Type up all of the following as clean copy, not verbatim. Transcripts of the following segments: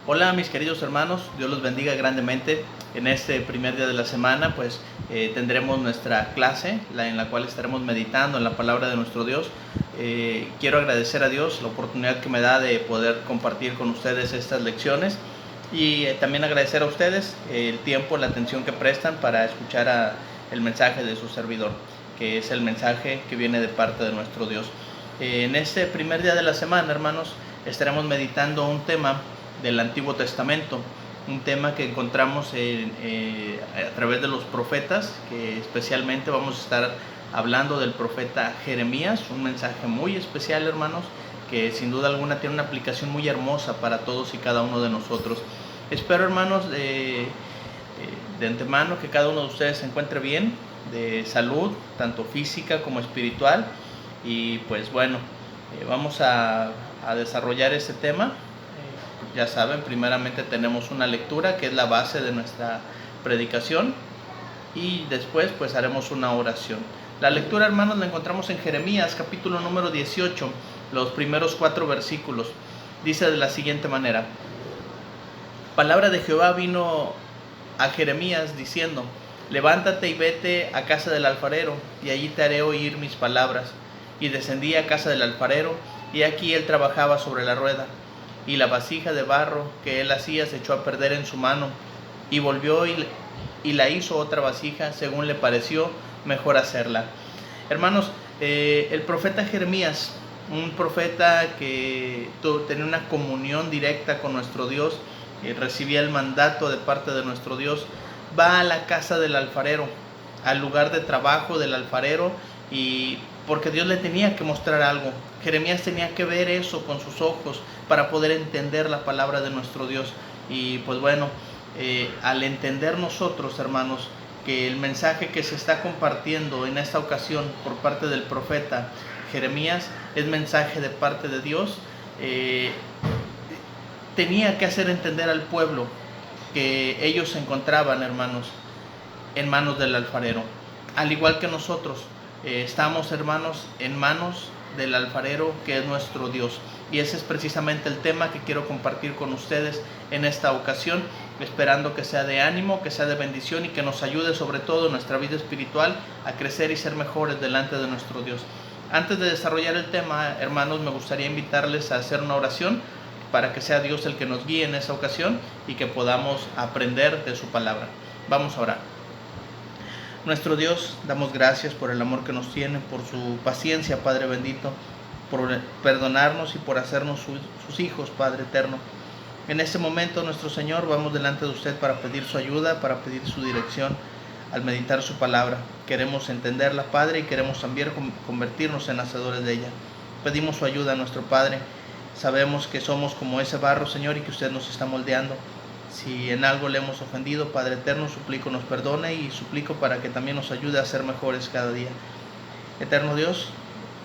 Hola mis queridos hermanos, Dios los bendiga grandemente. En este primer día de la semana tendremos nuestra clase en la cual estaremos meditando en la palabra de nuestro Dios. Quiero agradecer a Dios la oportunidad que me da de poder compartir con ustedes estas lecciones y también agradecer a ustedes el tiempo, la atención que prestan para escuchar el mensaje de su servidor, que es el mensaje que viene de parte de nuestro Dios. En este primer día de la semana, hermanos, estaremos meditando un tema del Antiguo Testamento, un tema que encontramos a través de los profetas, que especialmente vamos a estar hablando del profeta Jeremías, un mensaje muy especial, hermanos, que sin duda alguna tiene una aplicación muy hermosa para todos y cada uno de nosotros. Espero, hermanos, de antemano que cada uno de ustedes se encuentre bien, de salud, tanto física como espiritual, y pues bueno, vamos a desarrollar este tema. Ya saben, primeramente tenemos una lectura que es la base de nuestra predicación y después pues haremos una oración. La lectura, hermanos, la encontramos en Jeremías capítulo número 18, los primeros 4 versículos. Dice de la siguiente manera: palabra de Jehová vino a Jeremías diciendo: levántate y vete a casa del alfarero, y allí te haré oír mis palabras. Y descendí a casa del alfarero, y aquí él trabajaba sobre la rueda, y la vasija de barro que él hacía se echó a perder en su mano, y volvió y la hizo otra vasija según le pareció mejor hacerla. Hermanos, el profeta Jeremías, un profeta que tenía una comunión directa con nuestro Dios, recibía el mandato de parte de nuestro Dios, va a la casa del alfarero, al lugar de trabajo del alfarero, y porque Dios le tenía que mostrar algo. Jeremías tenía que ver eso con sus ojos para poder entender la palabra de nuestro Dios. Y pues bueno, al entender nosotros, hermanos, que el mensaje que se está compartiendo en esta ocasión por parte del profeta Jeremías es mensaje de parte de Dios, tenía que hacer entender al pueblo que ellos se encontraban, hermanos, en manos del alfarero. Al igual que nosotros, estamos, hermanos, en manos del alfarero, que es nuestro Dios. Y ese es precisamente el tema que quiero compartir con ustedes en esta ocasión, esperando que sea de ánimo, que sea de bendición y que nos ayude sobre todo en nuestra vida espiritual a crecer y ser mejores delante de nuestro Dios. Antes de desarrollar el tema, hermanos, me gustaría invitarles a hacer una oración para que sea Dios el que nos guíe en esa ocasión y que podamos aprender de su palabra. Vamos a orar. Nuestro Dios, damos gracias por el amor que nos tiene, por su paciencia, Padre bendito, por perdonarnos y por hacernos sus hijos, Padre eterno. En este momento, nuestro Señor, vamos delante de usted para pedir su ayuda, para pedir su dirección al meditar su palabra. Queremos entenderla, Padre, y queremos también convertirnos en hacedores de ella. Pedimos su ayuda a nuestro Padre. Sabemos que somos como ese barro, Señor, y que usted nos está moldeando. Si en algo le hemos ofendido, Padre eterno, suplico nos perdone y suplico para que también nos ayude a ser mejores cada día. Eterno Dios,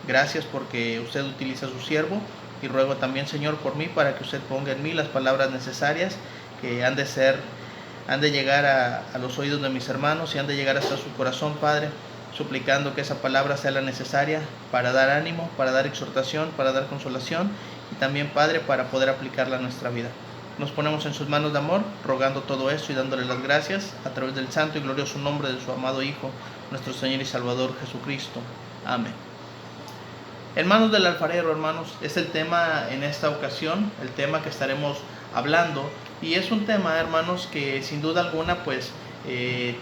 gracias porque usted utiliza a su siervo, y ruego también, Señor, por mí, para que usted ponga en mí las palabras necesarias que han de llegar a los oídos de mis hermanos y han de llegar hasta su corazón, Padre, suplicando que esa palabra sea la necesaria para dar ánimo, para dar exhortación, para dar consolación y también, Padre, para poder aplicarla a nuestra vida. Nos ponemos en sus manos de amor, rogando todo esto y dándole las gracias a través del santo y glorioso nombre de su amado Hijo, nuestro Señor y Salvador Jesucristo. Amén. En manos del alfarero, hermanos, es el tema en esta ocasión, el tema que estaremos hablando. Y es un tema, hermanos, que sin duda alguna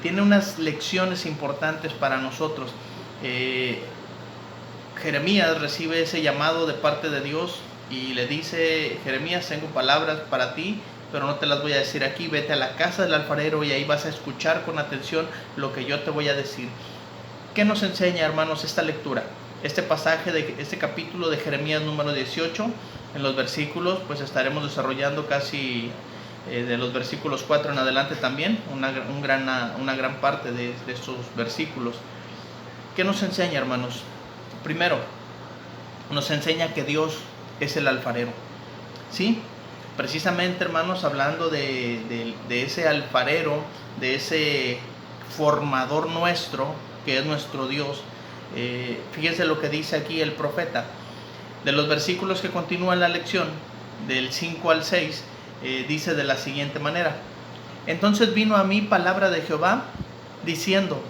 tiene unas lecciones importantes para nosotros. Jeremías recibe ese llamado de parte de Dios y le dice: Jeremías, tengo palabras para ti, pero no te las voy a decir aquí. Vete a la casa del alfarero y ahí vas a escuchar con atención lo que yo te voy a decir. ¿Qué nos enseña, hermanos, esta lectura? Este pasaje de este capítulo de Jeremías número 18, en los versículos, pues estaremos desarrollando casi de los versículos 4 en adelante también, una gran parte de estos versículos. ¿Qué nos enseña, hermanos? Primero, nos enseña que Dios es el alfarero. ¿Sí? Precisamente, hermanos, hablando de ese alfarero, de ese formador nuestro, que es nuestro Dios. Fíjense lo que dice aquí el profeta. De los versículos que continúan la lección, del 5 al 6, dice de la siguiente manera: entonces vino a mí palabra de Jehová, diciendo,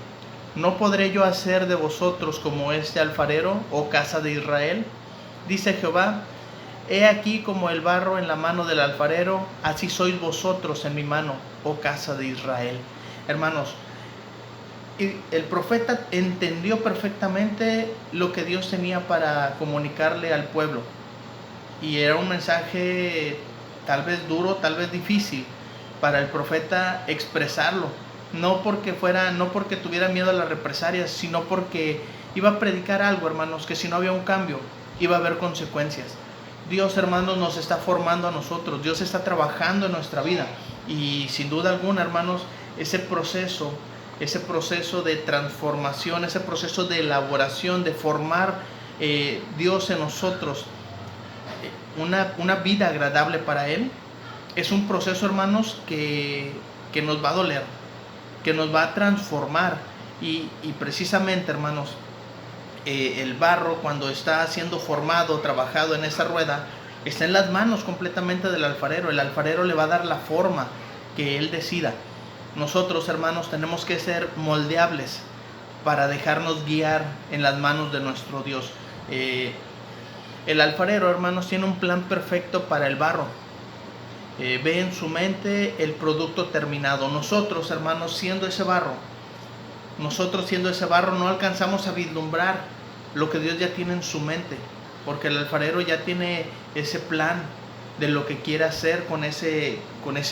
¿no podré yo hacer de vosotros como este alfarero, oh casa de Israel? Dice Jehová, he aquí como el barro en la mano del alfarero, así sois vosotros en mi mano, oh casa de Israel. Hermanos, el profeta entendió perfectamente lo que Dios tenía para comunicarle al pueblo. Y era un mensaje tal vez duro, tal vez difícil para el profeta expresarlo. No porque tuviera miedo a las represalias, sino porque iba a predicar algo, hermanos, que si no había un cambio, iba a haber consecuencias. Dios, hermanos, nos está formando a nosotros. Dios está trabajando en nuestra vida. Y sin duda alguna, hermanos, ese proceso de transformación, ese proceso de elaboración, de formar Dios en nosotros una vida agradable para Él, es un proceso, hermanos, que nos va a doler, que nos va a transformar. Y precisamente, hermanos, el barro, cuando está siendo formado, trabajado en esa rueda, está en las manos completamente del alfarero. El alfarero le va a dar la forma que él decida. Nosotros, hermanos, tenemos que ser moldeables para dejarnos guiar en las manos de nuestro Dios. El alfarero, hermanos, tiene un plan perfecto para el barro. Ve en su mente el producto terminado. Nosotros, hermanos, siendo ese barro, no alcanzamos a vislumbrar lo que Dios ya tiene en su mente, porque el alfarero ya tiene ese plan de lo que quiere hacer con ese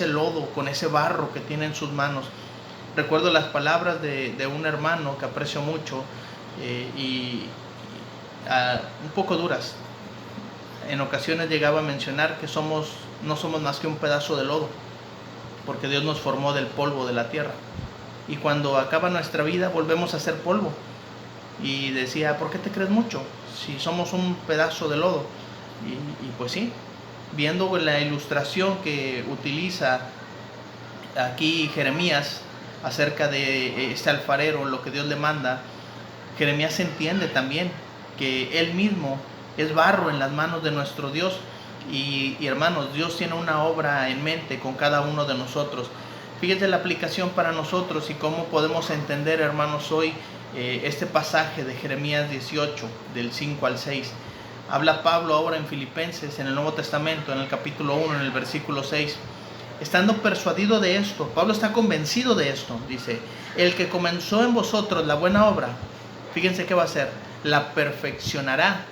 lodo, con ese barro que tiene en sus manos. Recuerdo las palabras de un hermano que aprecio mucho, un poco duras. En ocasiones llegaba a mencionar que no somos más que un pedazo de lodo, porque Dios nos formó del polvo de la tierra. Y cuando acaba nuestra vida volvemos a ser polvo. Y decía, ¿por qué te crees mucho si somos un pedazo de lodo? Y pues sí, viendo la ilustración que utiliza aquí Jeremías acerca de este alfarero, lo que Dios le manda, Jeremías entiende también que él mismo es barro en las manos de nuestro Dios. Y hermanos, Dios tiene una obra en mente con cada uno de nosotros. Fíjense la aplicación para nosotros y cómo podemos entender, hermanos, hoy este pasaje de Jeremías 18, del 5 al 6. Habla Pablo ahora en Filipenses, en el Nuevo Testamento, en el capítulo 1, en el versículo 6. Estando persuadido de esto, Pablo está convencido de esto, dice, el que comenzó en vosotros la buena obra, fíjense qué va a hacer, la perfeccionará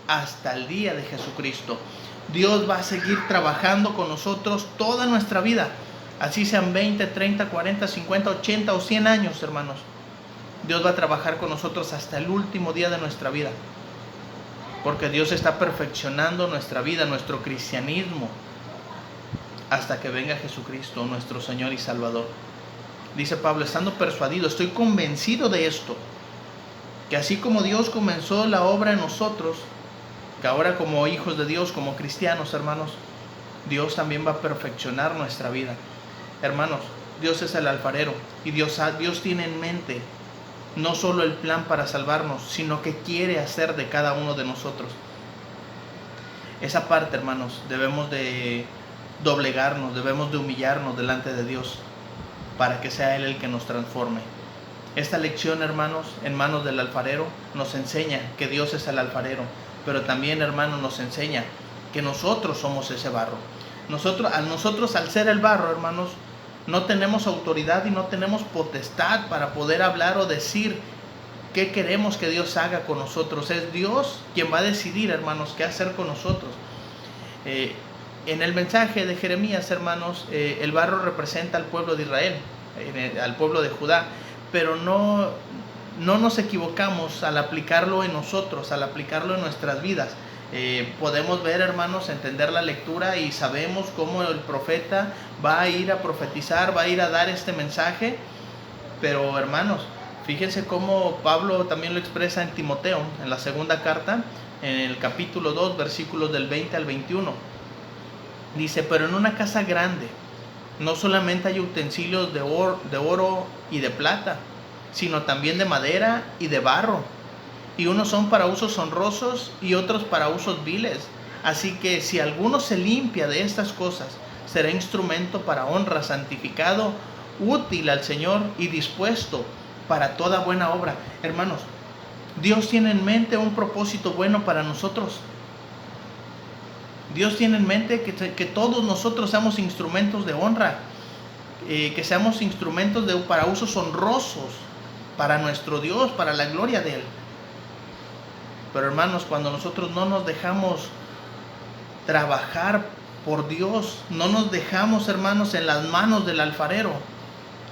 hasta el día de Jesucristo. Dios va a seguir trabajando con nosotros toda nuestra vida, así sean 20, 30, 40, 50, 80 o 100 años, hermanos. Dios va a trabajar con nosotros hasta el último día de nuestra vida, porque Dios está perfeccionando nuestra vida, nuestro cristianismo, hasta que venga Jesucristo, nuestro Señor y Salvador. Dice Pablo, estando persuadido, estoy convencido de esto, que así como Dios comenzó la obra en nosotros, que ahora como hijos de Dios, como cristianos, hermanos, Dios también va a perfeccionar nuestra vida. Hermanos, Dios es el alfarero y Dios tiene en mente no solo el plan para salvarnos, sino que quiere hacer de cada uno de nosotros. Esa parte, hermanos, debemos de doblegarnos, debemos de humillarnos delante de Dios para que sea Él el que nos transforme. Esta lección, hermanos, en manos del alfarero, nos enseña que Dios es el alfarero, pero también, hermanos, nos enseña que nosotros somos ese barro. Nosotros al ser el barro, hermanos, no tenemos autoridad y no tenemos potestad para poder hablar o decir qué queremos que Dios haga con nosotros. Es Dios quien va a decidir, hermanos, qué hacer con nosotros. En el mensaje de Jeremías, hermanos, el barro representa al pueblo de Israel, al pueblo de Judá, pero no nos equivocamos al aplicarlo en nosotros, al aplicarlo en nuestras vidas. Podemos ver, hermanos, entender la lectura y sabemos cómo el profeta va a ir a profetizar, va a ir a dar este mensaje, pero, hermanos, fíjense cómo Pablo también lo expresa en Timoteo, en la segunda carta, en el capítulo 2, versículos del 20 al 21. Dice, pero en una casa grande no solamente hay utensilios de oro y de plata, sino también de madera y de barro, y unos son para usos honrosos y otros para usos viles. Así que si alguno se limpia de estas cosas, será instrumento para honra, santificado, útil al Señor y dispuesto para toda buena obra. Hermanos, Dios tiene en mente un propósito bueno para nosotros. Dios tiene en mente que todos nosotros seamos instrumentos de honra, que seamos instrumentos para usos honrosos para nuestro Dios, para la gloria de Él. Pero hermanos, cuando nosotros no nos dejamos trabajar por Dios, no nos dejamos, hermanos, en las manos del alfarero,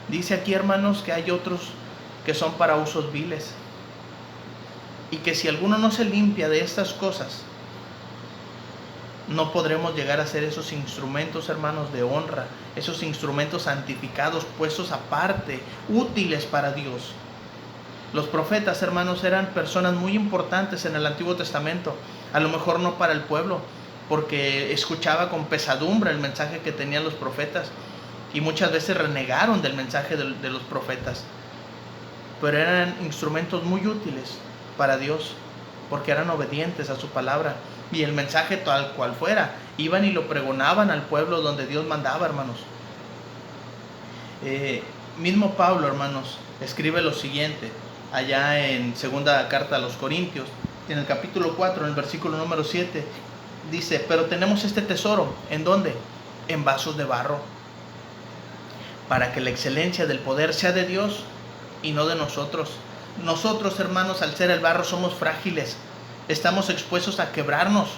dice aquí, hermanos, que hay otros que son para usos viles, y que si alguno no se limpia de estas cosas, no podremos llegar a ser esos instrumentos, hermanos, de honra, esos instrumentos santificados, puestos aparte, útiles para Dios. Los profetas, hermanos, eran personas muy importantes en el Antiguo Testamento. A lo mejor no para el pueblo, porque escuchaba con pesadumbre el mensaje que tenían los profetas, y muchas veces renegaron del mensaje de los profetas. Pero eran instrumentos muy útiles para Dios, porque eran obedientes a su palabra, y el mensaje tal cual fuera, iban y lo pregonaban al pueblo donde Dios mandaba, hermanos. Mismo Pablo, hermanos, escribe lo siguiente allá en segunda carta a los Corintios, en el capítulo 4, en el versículo número 7, dice: pero tenemos este tesoro, ¿en dónde? En vasos de barro, para que la excelencia del poder sea de Dios y no de nosotros. Nosotros, hermanos, al ser el barro, somos frágiles, estamos expuestos a quebrarnos,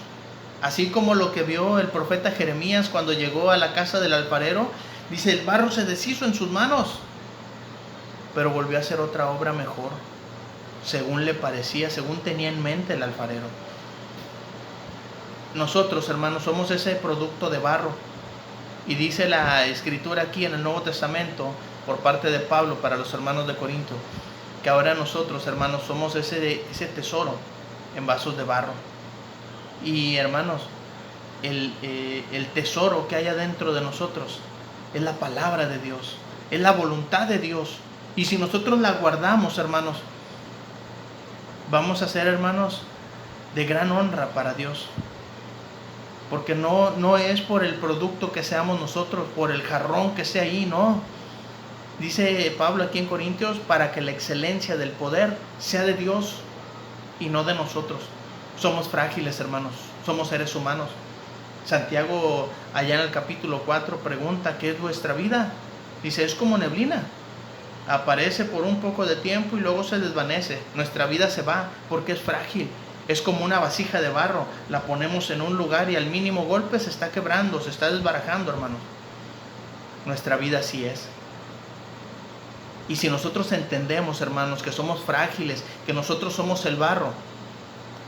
así como lo que vio el profeta Jeremías cuando llegó a la casa del alfarero. Dice: el barro se deshizo en sus manos, pero volvió a hacer otra obra mejor, según le parecía, según tenía en mente el alfarero. Nosotros, hermanos, somos ese producto de barro. Y dice la escritura aquí en el Nuevo Testamento, por parte de Pablo para los hermanos de Corinto, que ahora nosotros, hermanos, somos ese tesoro en vasos de barro. Y hermanos, el tesoro que hay adentro de nosotros es la palabra de Dios, es la voluntad de Dios. Y si nosotros la guardamos, hermanos, vamos a ser, hermanos, de gran honra para Dios. Porque no es por el producto que seamos nosotros, por el jarrón que sea ahí, no. Dice Pablo aquí en Corintios: para que la excelencia del poder sea de Dios y no de nosotros. Somos frágiles, hermanos, somos seres humanos. Santiago, allá en el capítulo 4, pregunta: ¿qué es vuestra vida? Dice: es como neblina, aparece por un poco de tiempo y luego se desvanece. Nuestra vida se va porque es frágil. Es como una vasija de barro, la ponemos en un lugar y al mínimo golpe se está quebrando, se está desbarajando, hermanos. Nuestra vida así es. Y si nosotros entendemos, hermanos, que somos frágiles, que nosotros somos el barro,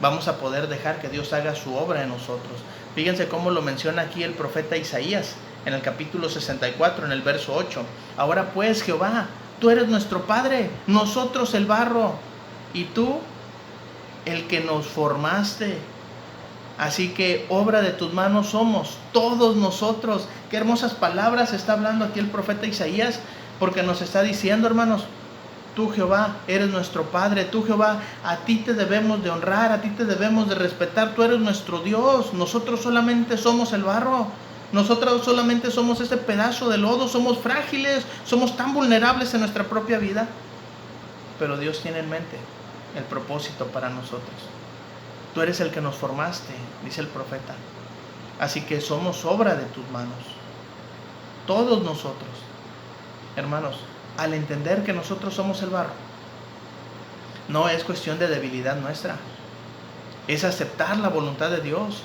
vamos a poder dejar que Dios haga su obra en nosotros. Fíjense cómo lo menciona aquí el profeta Isaías en el capítulo 64, en el verso 8. Ahora pues, Jehová, tú eres nuestro Padre, nosotros el barro, y tú el que nos formaste. Así que obra de tus manos somos, todos nosotros. Qué hermosas palabras está hablando aquí el profeta Isaías, porque nos está diciendo, hermanos: tú, Jehová, eres nuestro Padre, tú, Jehová, a ti te debemos de honrar, a ti te debemos de respetar, tú eres nuestro Dios. Nosotros solamente somos el barro, nosotros solamente somos ese pedazo de lodo, somos frágiles, somos tan vulnerables en nuestra propia vida, pero Dios tiene en mente el propósito para nosotros. Tú eres el que nos formaste, dice el profeta. Así que somos obra de tus manos, todos nosotros, hermanos. Al entender que nosotros somos el barro, no es cuestión de debilidad nuestra, es aceptar la voluntad de Dios.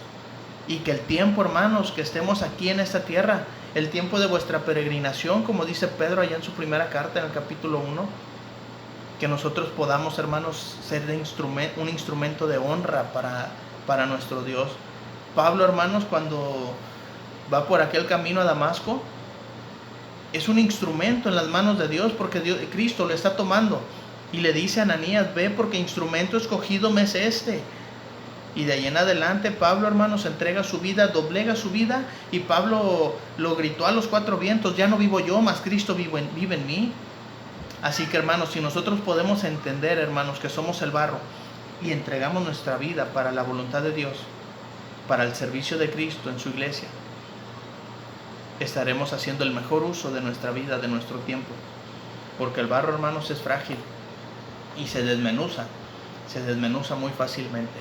Y que el tiempo, hermanos, que estemos aquí en esta tierra, el tiempo de vuestra peregrinación, como dice Pedro allá en su primera carta, en el capítulo 1, que nosotros podamos, hermanos, ser un instrumento de honra para nuestro Dios. Pablo, hermanos, cuando va por aquel camino a Damasco, es un instrumento en las manos de Dios, porque Cristo lo está tomando y le dice a Ananías: ve, porque instrumento escogido me es este. Y de ahí en adelante Pablo, hermanos, entrega su vida, doblega su vida, y Pablo lo gritó a los cuatro vientos: ya no vivo yo, mas Cristo vive en mí. Así que, hermanos, si nosotros podemos entender, hermanos, que somos el barro y entregamos nuestra vida para la voluntad de Dios, para el servicio de Cristo en su iglesia, estaremos haciendo el mejor uso de nuestra vida, de nuestro tiempo. Porque el barro, hermanos, es frágil y se desmenuza muy fácilmente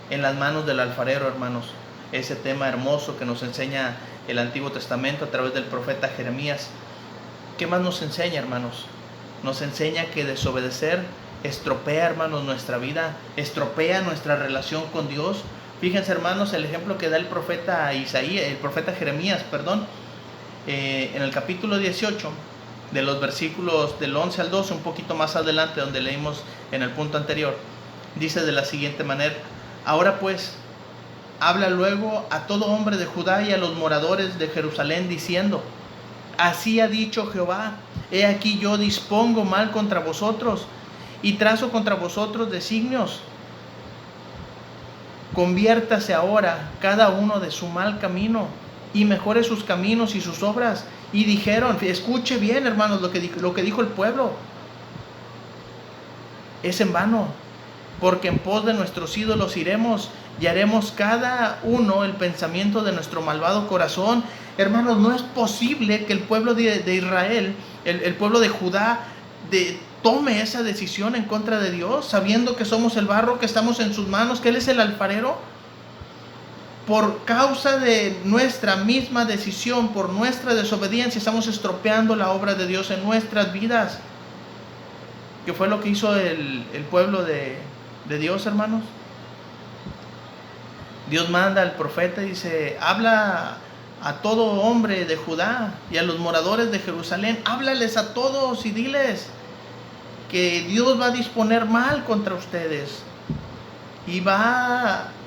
en las manos del alfarero, hermanos. Ese tema hermoso que nos enseña el Antiguo Testamento a través del profeta Jeremías. ¿Qué más nos enseña, hermanos? Nos enseña que desobedecer estropea, hermanos, nuestra vida, estropea nuestra relación con Dios. Fíjense, hermanos, el ejemplo que da el profeta Jeremías, en el capítulo 18, de los versículos del 11 al 12, un poquito más adelante, donde leímos en el punto anterior, dice de la siguiente manera: ahora pues, habla luego a todo hombre de Judá y a los moradores de Jerusalén, diciendo: así ha dicho Jehová, he aquí yo dispongo mal contra vosotros y trazo contra vosotros designios. Conviértase ahora cada uno de su mal camino y mejore sus caminos y sus obras. Y dijeron, escuche bien, hermanos, lo que dijo el pueblo: es en vano, porque en pos de nuestros ídolos iremos y haremos cada uno el pensamiento de nuestro malvado corazón. Hermanos, no es posible que el pueblo de Israel, el pueblo de Judá, tome esa decisión en contra de Dios, sabiendo que somos el barro, que estamos en sus manos, que Él es el alfarero. Por causa de nuestra misma decisión, por nuestra desobediencia, estamos estropeando la obra de Dios en nuestras vidas. ¿Qué fue lo que hizo el pueblo de Dios, hermanos? Dios manda al profeta y dice: habla a todo hombre de Judá y a los moradores de Jerusalén, háblales a todos y diles que Dios va a disponer mal contra ustedes y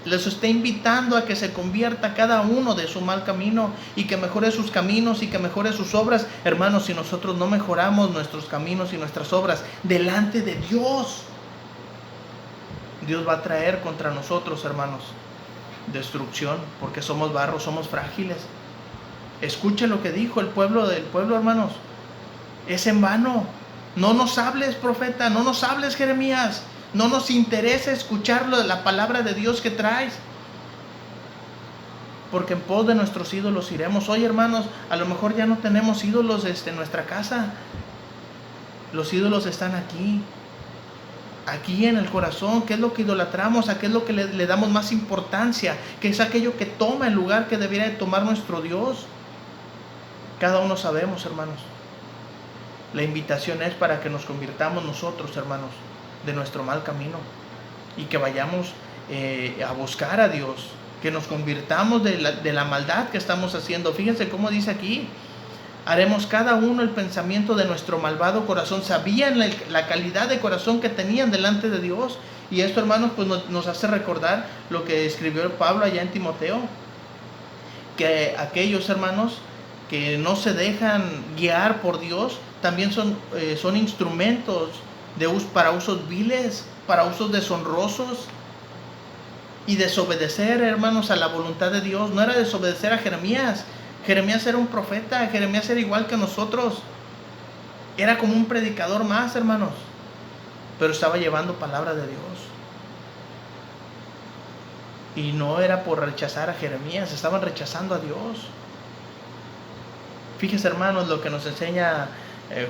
les está invitando a que se convierta cada uno de su mal camino y que mejore sus caminos y que mejore sus obras. Hermanos, si nosotros no mejoramos nuestros caminos y nuestras obras delante de Dios, Dios va a traer contra nosotros, hermanos, destrucción, porque somos barro, somos frágiles. Escuche lo que dijo el pueblo, hermanos: es en vano. No nos hables, profeta, no nos hables, Jeremías. No nos interesa escuchar la palabra de Dios que traes, porque en pos de nuestros ídolos iremos. Hoy, hermanos, a lo mejor ya no tenemos ídolos en nuestra casa. Los ídolos están aquí en el corazón. ¿Qué es lo que idolatramos? ¿A qué es lo que le damos más importancia? ¿Qué es aquello que toma el lugar que debería de tomar nuestro Dios? Cada uno sabemos, hermanos. La invitación es para que nos convirtamos nosotros, hermanos, de nuestro mal camino y que vayamos a buscar a Dios, que nos convirtamos de la maldad que estamos haciendo. Fíjense cómo dice aquí: haremos cada uno el pensamiento de nuestro malvado corazón. Sabían la calidad de corazón que tenían delante de Dios. Y esto, hermanos, pues nos hace recordar lo que escribió Pablo allá en Timoteo, que aquellos, hermanos, que no se dejan guiar por Dios también son instrumentos para usos viles, para usos deshonrosos. Y desobedecer, hermanos, a la voluntad de Dios no era desobedecer a Jeremías. Jeremías era un profeta, Jeremías era igual que nosotros, era como un predicador más, hermanos, pero estaba llevando palabra de Dios. Y no era por rechazar a Jeremías, estaban rechazando a Dios. Fíjense, hermanos, lo que nos enseña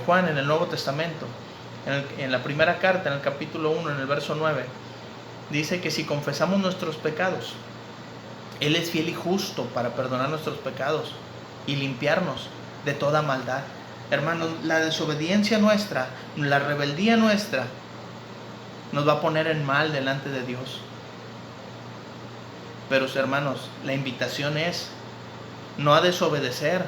Juan en el Nuevo Testamento, en la primera carta, en el capítulo 1, en el verso 9, dice que si confesamos nuestros pecados, Él es fiel y justo para perdonar nuestros pecados y limpiarnos de toda maldad. Hermanos, la desobediencia nuestra, la rebeldía nuestra, nos va a poner en mal delante de Dios. Pero, hermanos, la invitación es no a desobedecer,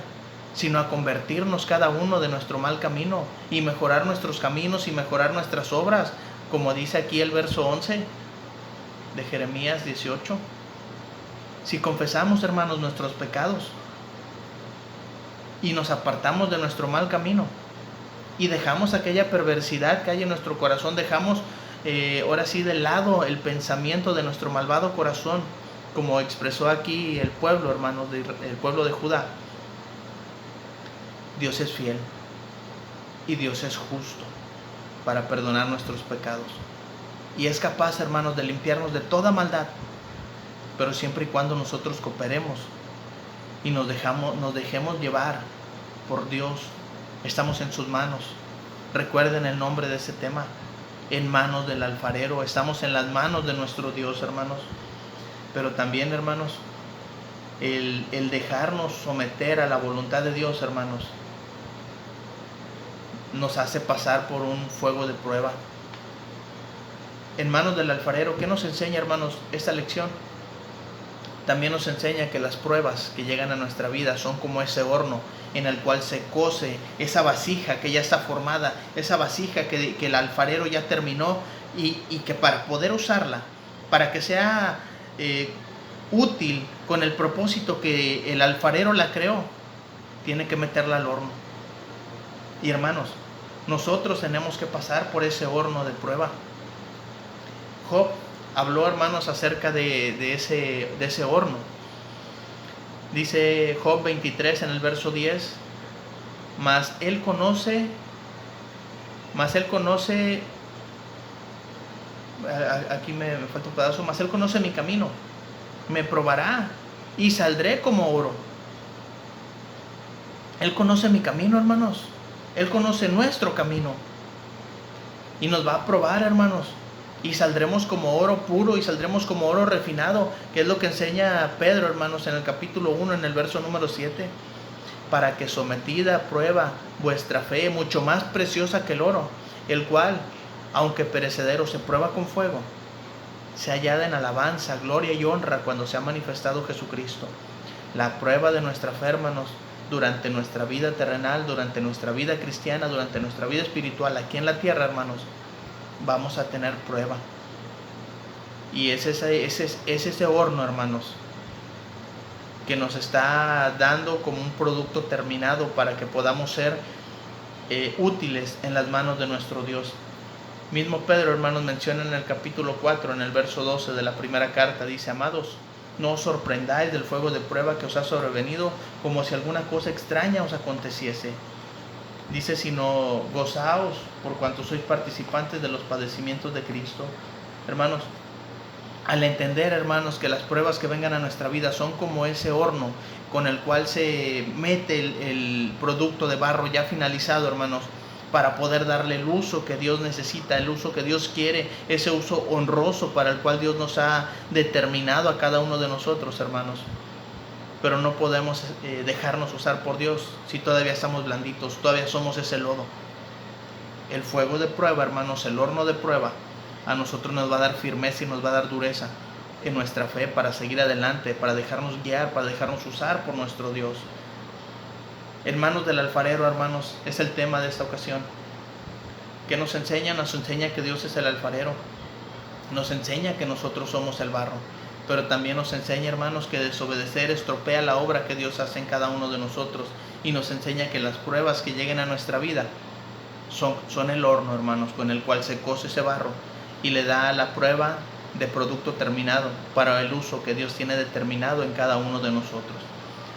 sino a convertirnos cada uno de nuestro mal camino y mejorar nuestros caminos y mejorar nuestras obras, como dice aquí el verso 11 de Jeremías 18. Si confesamos, hermanos, nuestros pecados y nos apartamos de nuestro mal camino y dejamos aquella perversidad que hay en nuestro corazón, dejamos ahora sí de lado el pensamiento de nuestro malvado corazón, como expresó aquí el pueblo, hermanos, el pueblo de Judá, Dios es fiel y Dios es justo para perdonar nuestros pecados y es capaz, hermanos, de limpiarnos de toda maldad, pero siempre y cuando nosotros cooperemos y nos dejemos llevar por Dios. Estamos en sus manos. Recuerden el nombre de ese tema: en manos del alfarero. Estamos en las manos de nuestro Dios, hermanos. Pero también, hermanos, el dejarnos someter a la voluntad de Dios, hermanos, nos hace pasar por un fuego de prueba. En manos del alfarero, ¿qué nos enseña, hermanos, esta lección? También nos enseña que las pruebas que llegan a nuestra vida son como ese horno en el cual se cose esa vasija que ya está formada, esa vasija que el alfarero ya terminó, y que para poder usarla, para que sea útil con el propósito que el alfarero la creó, tiene que meterla al horno. Y hermanos, nosotros tenemos que pasar por ese horno de prueba. Job habló, hermanos, acerca de ese horno. Dice Job 23 en el verso 10: mas él conoce, aquí me falta un pedazo, mas él conoce mi camino, me probará y saldré como oro. Él conoce mi camino, hermanos. Él conoce nuestro camino y nos va a probar, hermanos, y saldremos como oro puro, y saldremos como oro refinado, que es lo que enseña Pedro, hermanos, en el capítulo 1, en el verso número 7: para que sometida a prueba vuestra fe, mucho más preciosa que el oro, el cual, aunque perecedero, se prueba con fuego, se hallada en alabanza, gloria y honra cuando se ha manifestado Jesucristo. La prueba de nuestra fe, hermanos, durante nuestra vida terrenal, durante nuestra vida cristiana, durante nuestra vida espiritual aquí en la tierra, hermanos, vamos a tener prueba. Y es ese horno, hermanos, que nos está dando como un producto terminado para que podamos ser útiles en las manos de nuestro Dios. Mismo Pedro, hermanos, menciona en el capítulo 4, en el verso 12 de la primera carta, dice: amados, no os sorprendáis del fuego de prueba que os ha sobrevenido, como si alguna cosa extraña os aconteciese. Dice: sino gozaos por cuanto sois participantes de los padecimientos de Cristo. Hermanos, al entender, hermanos, que las pruebas que vengan a nuestra vida son como ese horno con el cual se mete el producto de barro ya finalizado, hermanos, para poder darle el uso que Dios necesita, el uso que Dios quiere, ese uso honroso para el cual Dios nos ha determinado a cada uno de nosotros, hermanos. Pero no podemos dejarnos usar por Dios si todavía estamos blanditos, todavía somos ese lodo. El fuego de prueba, hermanos, el horno de prueba, a nosotros nos va a dar firmeza y nos va a dar dureza en nuestra fe para seguir adelante, para dejarnos guiar, para dejarnos usar por nuestro Dios. En manos del alfarero, hermanos, es el tema de esta ocasión. ¿Qué nos enseña? Nos enseña que Dios es el alfarero. Nos enseña que nosotros somos el barro. Pero también nos enseña, hermanos, que desobedecer estropea la obra que Dios hace en cada uno de nosotros. Y nos enseña que las pruebas que lleguen a nuestra vida son el horno, hermanos, con el cual se cose ese barro y le da la prueba de producto terminado para el uso que Dios tiene determinado en cada uno de nosotros.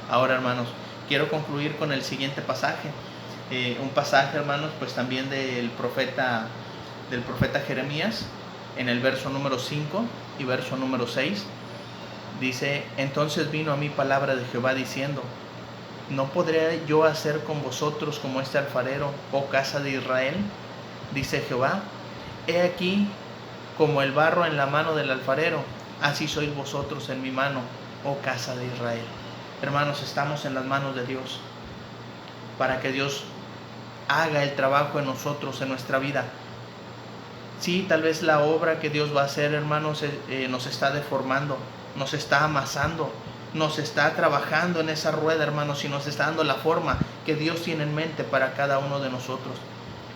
Ahora, hermanos, quiero concluir con el siguiente pasaje. Un pasaje, hermanos, pues también del profeta Jeremías, en el verso número 5 y verso número 6. Dice: entonces vino a mí palabra de Jehová diciendo: ¿no podré yo hacer con vosotros como este alfarero, oh casa de Israel? Dice Jehová: he aquí como el barro en la mano del alfarero, así sois vosotros en mi mano, oh casa de Israel. Hermanos, estamos en las manos de Dios para que Dios haga el trabajo en nosotros, en nuestra vida. Sí, tal vez la obra que Dios va a hacer, hermanos, nos está deformando, nos está amasando, nos está trabajando en esa rueda, hermanos, y nos está dando la forma que Dios tiene en mente para cada uno de nosotros.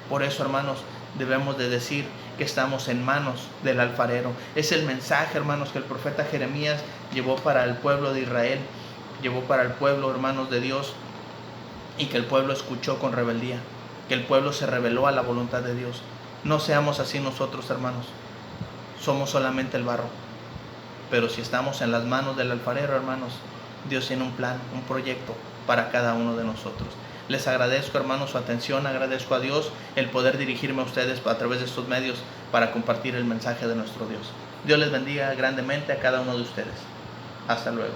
Por eso, hermanos, debemos de decir que estamos en manos del alfarero. Es el mensaje, hermanos, que el profeta Jeremías llevó para el pueblo de Israel, llevó para el pueblo, hermanos, de Dios, y que el pueblo escuchó con rebeldía, que el pueblo se rebeló a la voluntad de Dios. No seamos así nosotros, hermanos. Somos solamente el barro. Pero si estamos en las manos del alfarero, hermanos, Dios tiene un plan, un proyecto para cada uno de nosotros. Les agradezco, hermanos, su atención. Agradezco a Dios el poder dirigirme a ustedes a través de estos medios para compartir el mensaje de nuestro Dios. Dios les bendiga grandemente a cada uno de ustedes. Hasta luego.